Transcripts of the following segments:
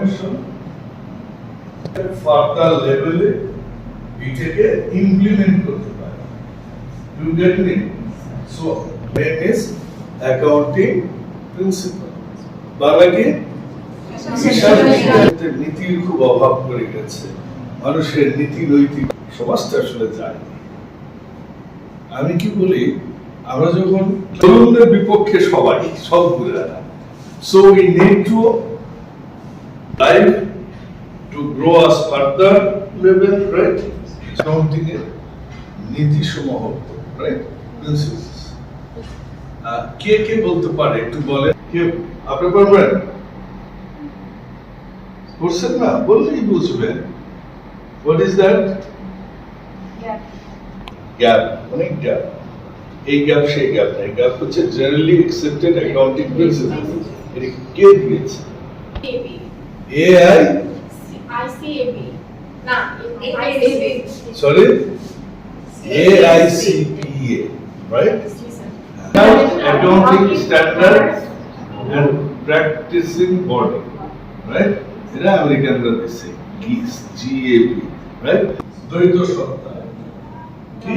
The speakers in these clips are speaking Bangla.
ইনফরমেশন ফার্দার লেভেলে এটাকে ইমপ্লিমেন্ট করতে পারে। You get me? So main is accounting principle. বাংলাকে নীতির খুব অভাব পড়ে গেছে, মানুষের নীতি নৈতিক সমাজটা আসলে যায়। আমি কি বলি, আমরা যখন তরুণদের বিপক্ষে সবাই সব ঘুরে আসা, so we need to live to grow us further level, right? Accounting এর নীতি সমূহ, রাইট? প্রিন্সিপলস কে কে বলতে পারে একটু বলেন। কে আপনি পারবেন? করছেন না, বললেই বুঝবেন। What is that? গ্যাপ। অনেক গ্যাপ। এই গ্যাপ সেই গ্যাপ না, এই গ্যাপ হচ্ছে জেনারেলি অ্যাকসেপ্টেড অ্যাকাউন্টিং প্রিন্সিপল। এটা কে দিয়েছে? এআই আইসিএবি না AICP, sorry AICPA, right? Accounting Standards and Practicing Body, right? এটা আমেরিকানরা দিছে GAP, right? দ্বৈত সত্তা কি?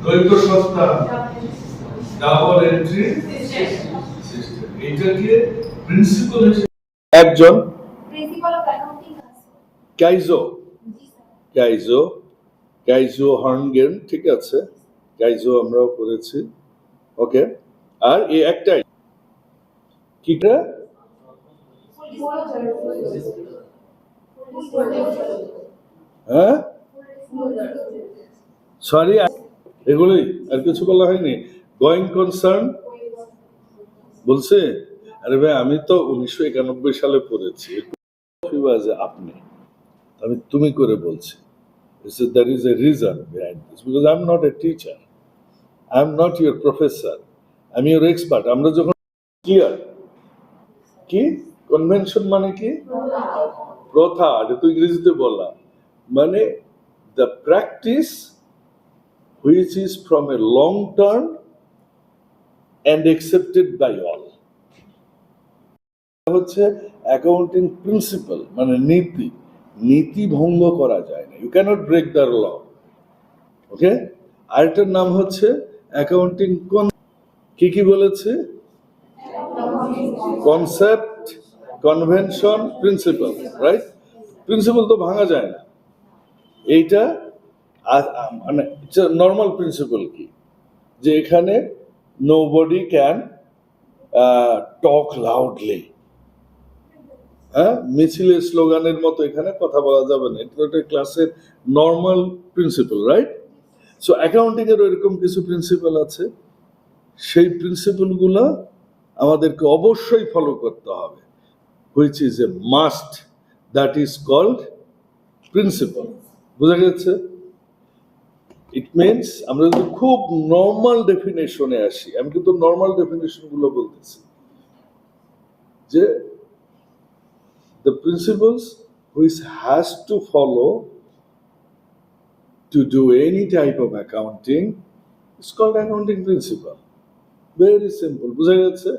দ্বৈত সত্তা, ডাবল এন্ট্রি সিস্টেম, এটাকে প্রিন্সিপাল হিসেবে একজন প্রিন্সিপাল অফ অ্যাকাউন্টিং আছে গাইজো হার্নগেন, ঠিক আছে, গাইজো আমরাও করেছি, ওকে। আর এই একটাই কিটা হ্যাঁ, সরি এগুলোই, আর কিছু বলা হয়নি। গোয়িং কনসার্ন বলছে, আরে ভাই আমি তো 1991 সালে পড়েছি, আপনি, আমি তুমি করে বলছি। There is a reason behind this because I'm not a teacher, I'm not your professor, I'm your expert. আমরা যখন ক্লিয়ার কি কনভেনশন মানে কি প্রথা, এটা তো ইংরেজিতে বললাম, মানে the practice which is from a long term and accepted by all, হচ্ছে অ্যাকাউন্টিং প্রিন্সিপাল, মানে নীতি ভঙ্গ করা যায় না, you cannot break the law, okay. আরেকটার নাম হচ্ছে অ্যাকাউন্টিং কি বলেছে? Concept, convention, principle, right? Principle তো ভাঙা যায় না। এইটা মানে নর্মাল প্রিন্সিপাল কি, যে এখানে নোবডি ক্যান টক লাউডলি, হ্যাঁ, মিছিলের স্লোগানের মতো এখানে কথা বলা যাবে না, এটা একটা ক্লাসের normal principal, right? So accounting এর এরকম কিছু প্রিন্সিপাল আছে, সেই প্রিন্সিপালগুলো আমাদেরকে অবশ্যই ফলো করতে হবে, which is a must, that is called principle. বুঝা গেছে? ইট মিনস আমরা যদি খুব নর্মাল ডেফিনেশনে আসি, আমি কিন্তু নর্মাল ডেফিনেশন গুলো বলতেছি, যে the principles which has to follow to do any type of accounting is called accounting principle. Very simple. বুঝা গেছে?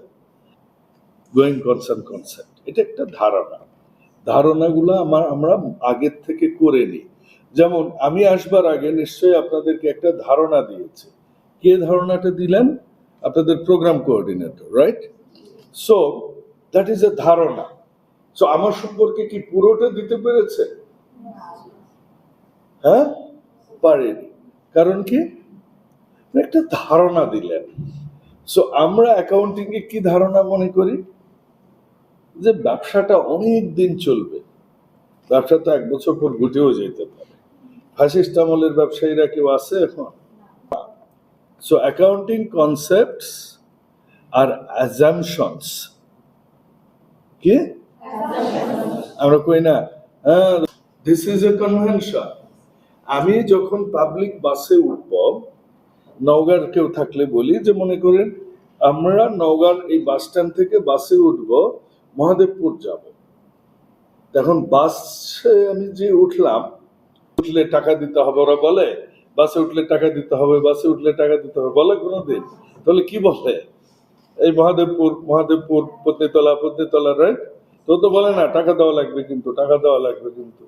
গোয়িং কনসার্ন কনসেপ্ট, এটা একটা ধারণাগুলো আমরা আগের থেকে করে নিই। যেমন আমি আসবার আগে নিশ্চয়ই আপনাদেরকে একটা ধারণা দিয়েছে। কে ধারণাটা দিলেন? আপনাদের program coordinator, right? So that is a ধারণা। সো আমার সম্পর্কে কি পুরোটা দিতে পেরেছে? হ্যাঁ, পারেনি। কারণ কি? একটা ধারণা দিলেন। সো আমরা অ্যাকাউন্টিং এ কি ধারণা মনে করি? যে ব্যবসাটা অনেক দিন চলবে, ব্যবসা তো 1 বছর পর গুটেও যেতে পারে। ফ্যাসিস্ট আমলের ব্যবসায়ীরা কেউ আছে এখন? সো অ্যাকাউন্টিং কনসেপ্টস আর অ্যাজাম্পশনস, কি আমরা কই না, দিস ইজ এ কনভেনশন। আমি যখন পাবলিক বাসে উঠব, নওগাঁর কেউ থাকলে বলি যে মনে করেন আমরা নওগাঁর এই বাস স্ট্যান্ড থেকে বাসে উঠব, মহাদেবপুর যাব। এখন বাসে আমি যে উঠলাম, উঠলে টাকা দিতে হবে, ওরা বলে বাসে উঠলে টাকা দিতে হবে, বাসে উঠলে টাকা দিতে হবে, বলে কোনোদিন? তাহলে কি বলে? এই মহাদেবপুর পত্নীতলা রাইট, তো বলে না টাকা দেওয়া লাগবে কিন্তু, টাকা দেওয়া লাগবে কিন্তু।